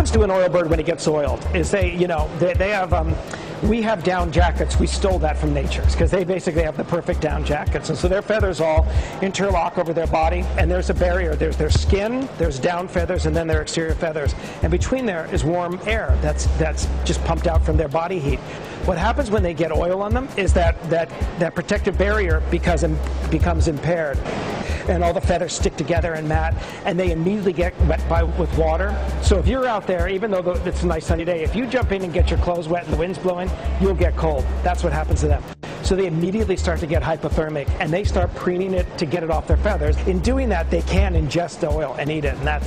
happens to an oil bird when it gets oiled is they have, we have down jackets. We stole that from nature's because they basically have the perfect down jackets. And so their feathers all interlock over their body, and there's a barrier. There's their skin, there's down feathers, and then their exterior feathers. And between there is warm air that's just pumped out from their body heat. What happens when they get oil on them is that protective barrier becomes impaired, and all the feathers stick together and mat, and they immediately get wet with water. So if you're out there, even though it's a nice sunny day, if you jump in and get your clothes wet and the wind's blowing, you'll get cold. That's what happens to them. So they immediately start to get hypothermic, and they start preening it to get it off their feathers. In doing that, they can ingest the oil and eat it, and that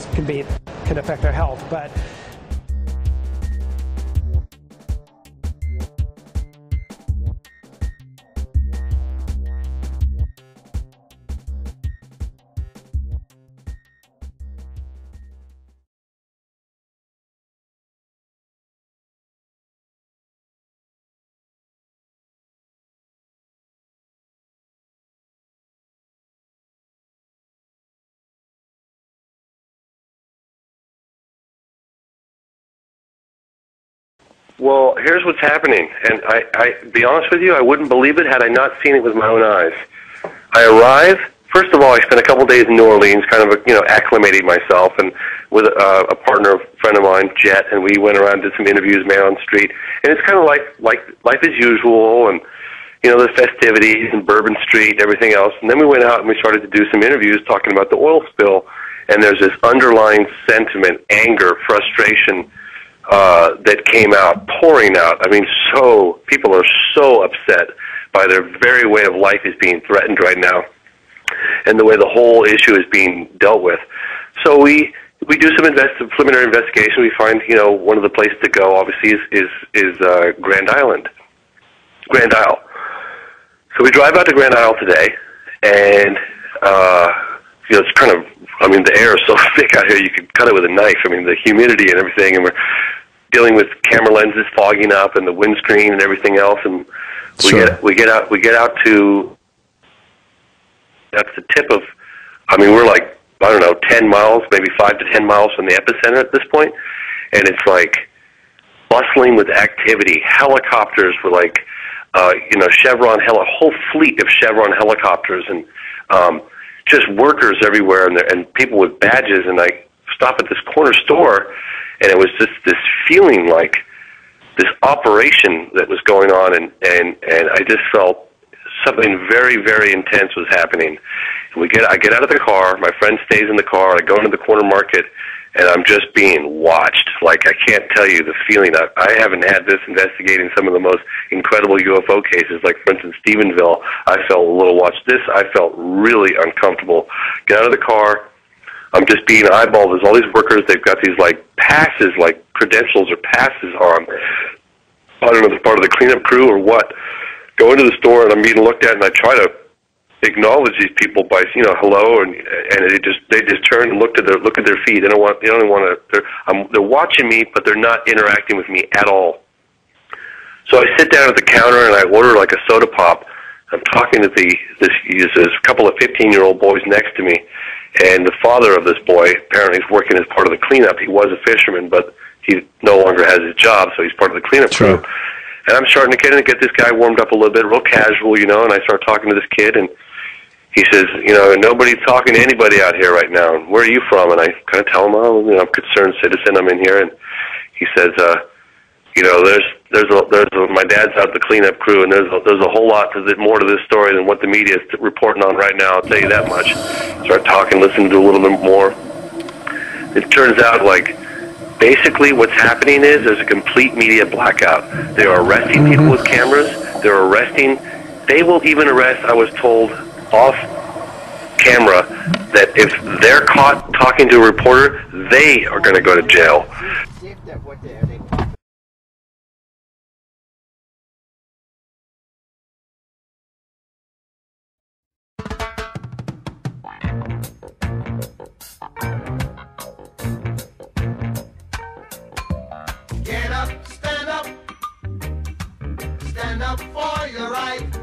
can affect their health. But well, here's what's happening, and I be honest with you, I wouldn't believe it had I not seen it with my own eyes. I arrive. First of all, I spent a couple days in New Orleans, kind of acclimating myself, and with a partner, a friend of mine, Jet, and we went around, did some interviews, man on the street, and it's kind of like life as usual, and the festivities and Bourbon Street and everything else. And then we went out and we started to do some interviews talking about the oil spill, and there's this underlying sentiment, anger, frustration that came out, pouring out. I mean, people are so upset by their very way of life is being threatened right now, and the way the whole issue is being dealt with. So we do some preliminary investigation. We find one of the places to go obviously is Grand Isle. So we drive out to Grand Isle today, and it's kind of, the air is so thick out here you could cut it with a knife. The humidity and everything, and we're dealing with camera lenses fogging up and the windscreen and everything else, and we get out to, that's the tip of, we're like, 10 miles, maybe 5 to 10 miles from the epicenter at this point, and it's like bustling with activity. Helicopters were like, Chevron, a whole fleet of Chevron helicopters, and just workers everywhere, and people with badges. And I stop at this corner store, and it was just this feeling like this operation that was going on, and I just felt something very, very intense was happening. And I get out of the car, my friend stays in the car, I go into the corner market, and I'm just being watched. Like, I can't tell you the feeling. I haven't had this investigating some of the most incredible UFO cases, like, for instance, Stephenville. I felt a little watched. This, I felt really uncomfortable. Get out of the car. I'm just being eyeballed. There's all these workers. They've got these, passes, credentials or passes on. I don't know if it's part of the cleanup crew or what. Go into the store, and I'm being looked at, and I try to acknowledge these people by hello, and they just turn and look at their feet. They don't want to. They're watching me, but they're not interacting with me at all. So I sit down at the counter and I order a soda pop. I'm talking to this couple of 15-year-old boys next to me, and the father of this boy apparently is working as part of the cleanup. He was a fisherman, but he no longer has his job, so he's part of the cleanup crew. And I'm starting to get this guy warmed up a little bit, real casual, and I start talking to this kid, and he says, nobody's talking to anybody out here right now. Where are you from? And I kind of tell him, I'm a concerned citizen. I'm in here. And he says, my dad's out the cleanup crew, and there's a whole lot more to this story than what the media is reporting on right now. I'll tell you that much. Start talking, listening to a little bit more. It turns out, basically what's happening is there's a complete media blackout. They are arresting people with cameras. They will even arrest, I was told, off camera, that if they're caught talking to a reporter, they are going to go to jail. Get up, stand up for your right.